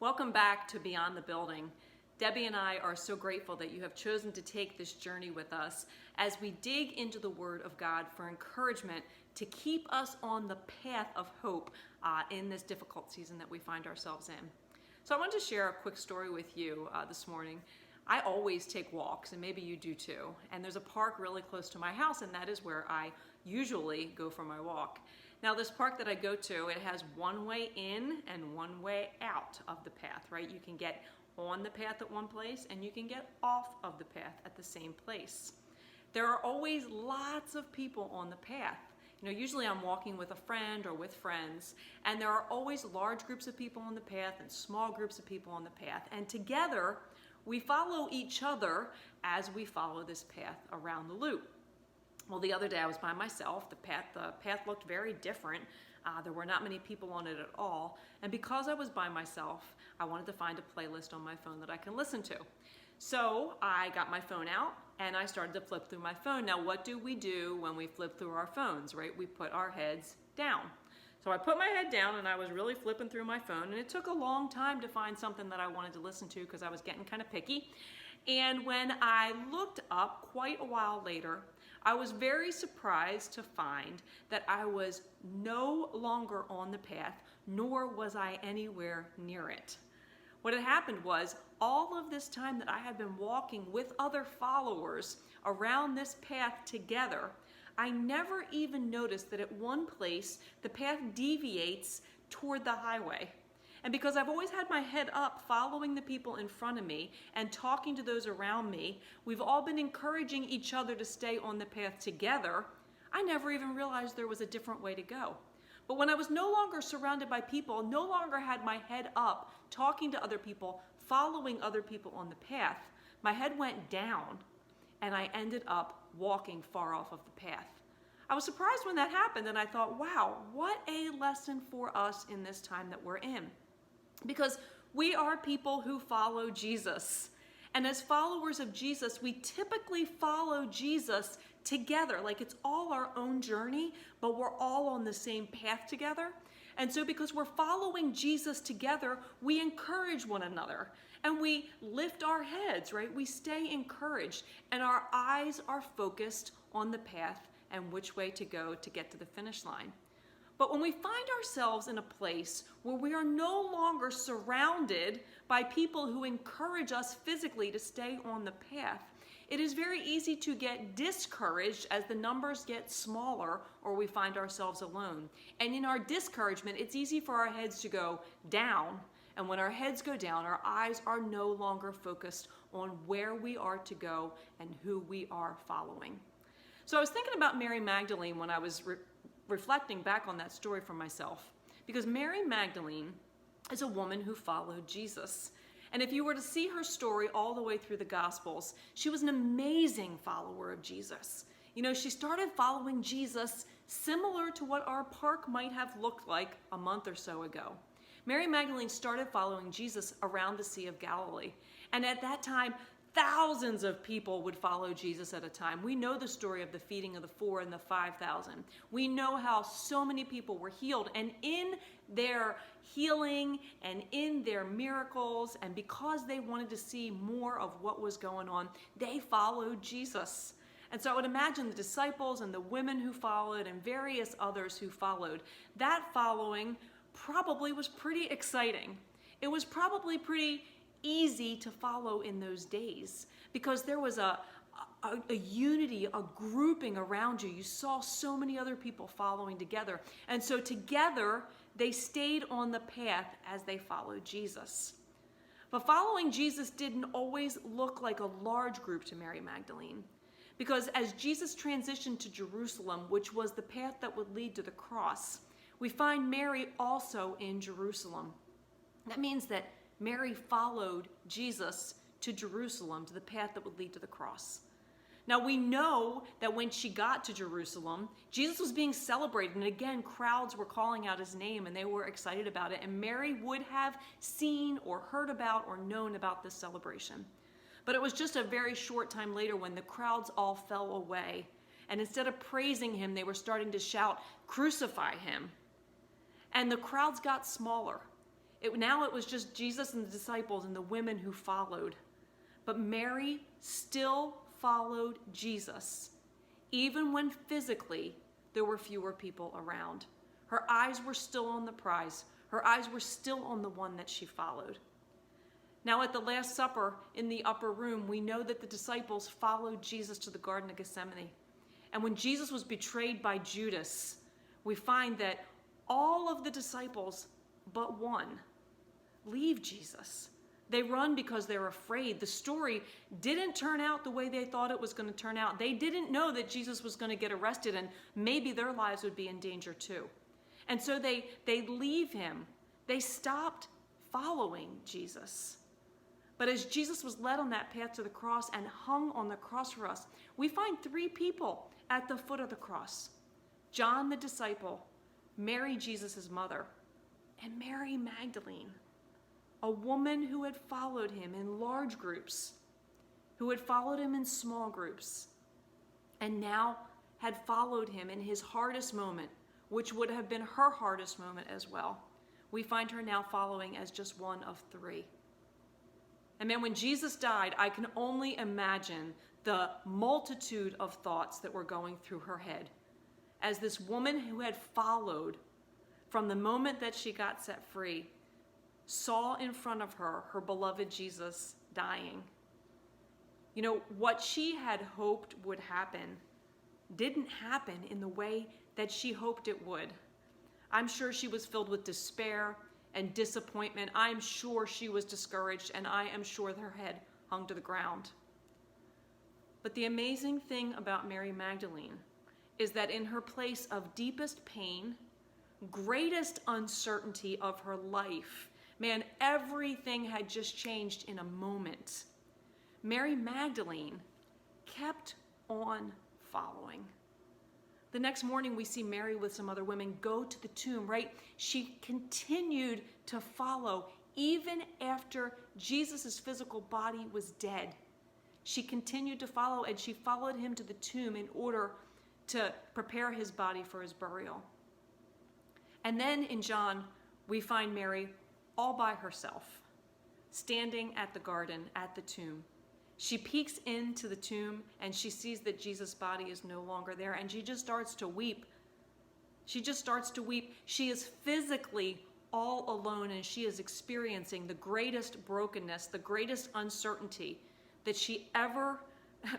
Welcome back to Beyond the Building. Debbie and I are so grateful that you have chosen to take this journey with us as we dig into the Word of God for encouragement to keep us on the path of hope in this difficult season that we find ourselves in. So I want to share a quick story with you this morning. I always take walks, and maybe you do too. And there's a park really close to my house, and that is where I usually go for my walk. Now, this park that I go to, it has one way in and one way out of the path, right? You can get on the path at one place and you can get off of the path at the same place. There are always lots of people on the path. Usually I'm walking with a friend or with friends, and there are always large groups of people on the path and small groups of people on the path. And together, we follow each other as we follow this path around the loop. Well, the other day I was by myself. The path looked very different. There were not many people on it at all. And because I was by myself, I wanted to find a playlist on my phone that I can listen to. So I got my phone out and I started to flip through my phone. Now, what do we do when we flip through our phones, right? We put our heads down. So I put my head down and I was really flipping through my phone, and it took a long time to find something that I wanted to listen to because I was getting kind of picky. And when I looked up quite a while later, I was very surprised to find that I was no longer on the path, nor was I anywhere near it. What had happened was, all of this time that I had been walking with other followers around this path together, I never even noticed that at one place the path deviates toward the highway. And because I've always had my head up following the people in front of me and talking to those around me, we've all been encouraging each other to stay on the path together. I never even realized there was a different way to go. But when I was no longer surrounded by people, no longer had my head up, talking to other people, following other people on the path, my head went down and I ended up walking far off of the path. I was surprised when that happened, and I thought, wow, what a lesson for us in this time that we're in. Because we are people who follow Jesus. And as followers of Jesus, we typically follow Jesus together. Like it's all our own journey, but we're all on the same path together. And so because we're following Jesus together, we encourage one another. And we lift our heads, right? We stay encouraged. And our eyes are focused on the path and which way to go to get to the finish line. But when we find ourselves in a place where we are no longer surrounded by people who encourage us physically to stay on the path, it is very easy to get discouraged as the numbers get smaller or we find ourselves alone. And in our discouragement, it's easy for our heads to go down. And when our heads go down, our eyes are no longer focused on where we are to go and who we are following. So I was thinking about Mary Magdalene when I was reflecting back on that story for myself, because Mary Magdalene is a woman who followed Jesus. And if you were to see her story all the way through the Gospels, she was an amazing follower of Jesus. She started following Jesus similar to what our park might have looked like a month or so ago. Mary Magdalene started following Jesus around the Sea of Galilee. And at that time, thousands of people would follow Jesus at a time. We know the story of the feeding of the 4,000 and the 5,000. We know how so many people were healed. And in their healing and in their miracles, and because they wanted to see more of what was going on, they followed Jesus. And so I would imagine the disciples and the women who followed and various others who followed, that following probably was pretty exciting. It was probably pretty easy to follow in those days because there was a unity, a grouping around you. You saw so many other people following together. And so together, they stayed on the path as they followed Jesus. But following Jesus didn't always look like a large group to Mary Magdalene, because as Jesus transitioned to Jerusalem, which was the path that would lead to the cross, we find Mary also in Jerusalem. That means that Mary followed Jesus to Jerusalem, to the path that would lead to the cross. Now we know that when she got to Jerusalem, Jesus was being celebrated, and again, crowds were calling out his name and they were excited about it, and Mary would have seen or heard about or known about this celebration. But it was just a very short time later when the crowds all fell away, and instead of praising him, they were starting to shout, "Crucify him." And the crowds got smaller. Now it was just Jesus and the disciples and the women who followed. But Mary still followed Jesus, even when physically there were fewer people around. Her eyes were still on the prize. Her eyes were still on the one that she followed. Now at the Last Supper in the upper room, we know that the disciples followed Jesus to the Garden of Gethsemane. And when Jesus was betrayed by Judas, we find that all of the disciples but one leave Jesus. They run because they're afraid. The story didn't turn out the way they thought it was going to turn out. They didn't know that Jesus was going to get arrested and maybe their lives would be in danger too. And so they leave him. They stopped following Jesus. But as Jesus was led on that path to the cross and hung on the cross for us, we find three people at the foot of the cross. John the disciple, Mary, Jesus' mother, and Mary Magdalene, a woman who had followed him in large groups, who had followed him in small groups, and now had followed him in his hardest moment, which would have been her hardest moment as well. We find her now following as just one of three. And man, when Jesus died, I can only imagine the multitude of thoughts that were going through her head as this woman who had followed from the moment that she got set free saw in front of her her beloved Jesus dying. You know, what she had hoped would happen didn't happen in the way that she hoped it would. I'm sure she was filled with despair and disappointment. I'm sure she was discouraged, and I am sure her head hung to the ground. But the amazing thing about Mary Magdalene is that in her place of deepest pain, greatest uncertainty of her life, man, everything had just changed in a moment. Mary Magdalene kept on following. The next morning, we see Mary with some other women go to the tomb, right? She continued to follow even after Jesus' physical body was dead. She continued to follow, and she followed him to the tomb in order to prepare his body for his burial. And then in John, we find Mary all by herself, standing at the garden, at the tomb. She peeks into the tomb and she sees that Jesus' body is no longer there, and she just starts to weep. She just starts to weep. She is physically all alone, and she is experiencing the greatest brokenness, the greatest uncertainty that she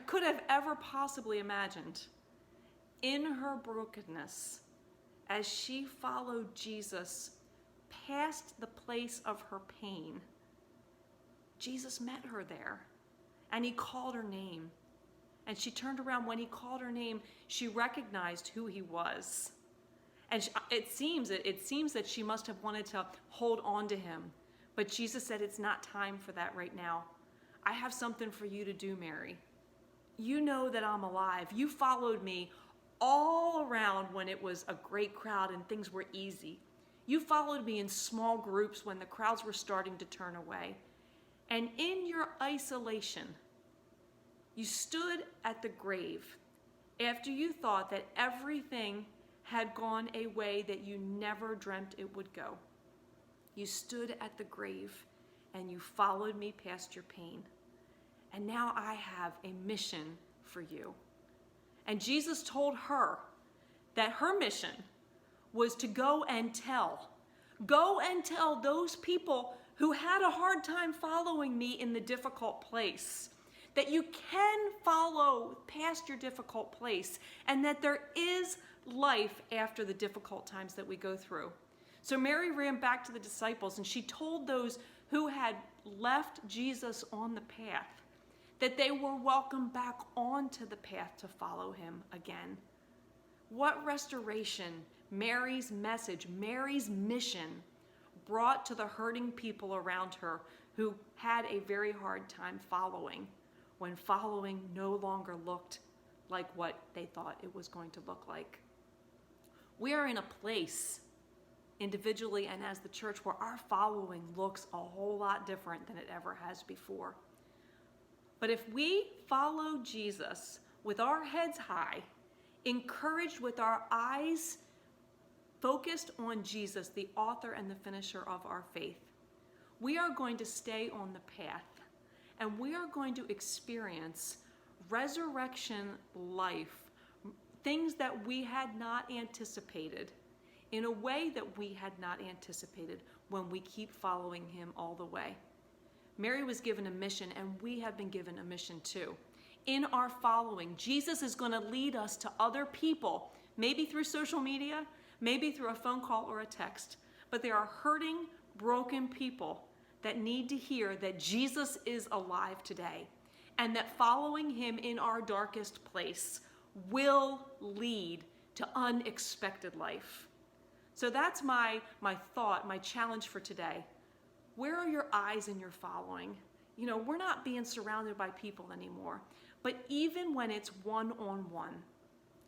could have ever possibly imagined. In her brokenness, as she followed Jesus past the place of her pain, Jesus met her there. And he called her name. And she turned around. When he called her name, she recognized who he was. And it seems that she must have wanted to hold on to him. But Jesus said, it's not time for that right now. I have something for you to do, Mary. You know that I'm alive. You followed me all around when it was a great crowd and things were easy. You followed me in small groups when the crowds were starting to turn away. And in your isolation, you stood at the grave after you thought that everything had gone a way that you never dreamt it would go. You stood at the grave and you followed me past your pain. And now I have a mission for you. And Jesus told her that her mission was to go and tell those people who had a hard time following me in the difficult place, that you can follow past your difficult place, and that there is life after the difficult times that we go through. So Mary ran back to the disciples, and she told those who had left Jesus on the path that they were welcome back onto the path to follow him again. What restoration Mary's message, Mary's mission brought to the hurting people around her who had a very hard time following, when following no longer looked like what they thought it was going to look like. We are in a place, individually and as the church, where our following looks a whole lot different than it ever has before. But if we follow Jesus with our heads high, encouraged with our eyes focused on Jesus, the author and the finisher of our faith, we are going to stay on the path, and we are going to experience resurrection life, things that we had not anticipated, in a way that we had not anticipated when we keep following him all the way. Mary was given a mission, and we have been given a mission too. In our following, Jesus is going to lead us to other people, maybe through social media, maybe through a phone call or a text, but there are hurting, broken people that need to hear that Jesus is alive today, and that following him in our darkest place will lead to unexpected life. So that's my thought, my challenge for today. Where are your eyes in your following? You know, we're not being surrounded by people anymore, but even when it's one-on-one,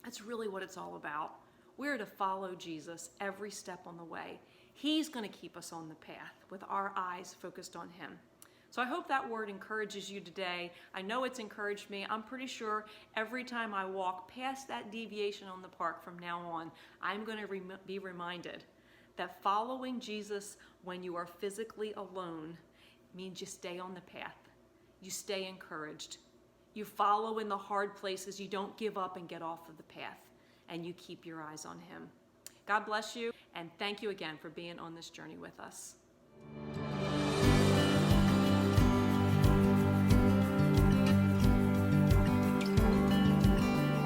that's really what it's all about. We're to follow Jesus every step on the way. He's going to keep us on the path with our eyes focused on him. So I hope that word encourages you today. I know it's encouraged me. I'm pretty sure every time I walk past that deviation on the park from now on, I'm going to be reminded that following Jesus when you are physically alone means you stay on the path. You stay encouraged. You follow in the hard places. You don't give up and get off of the path. And you keep your eyes on him. God bless you, and thank you again for being on this journey with us.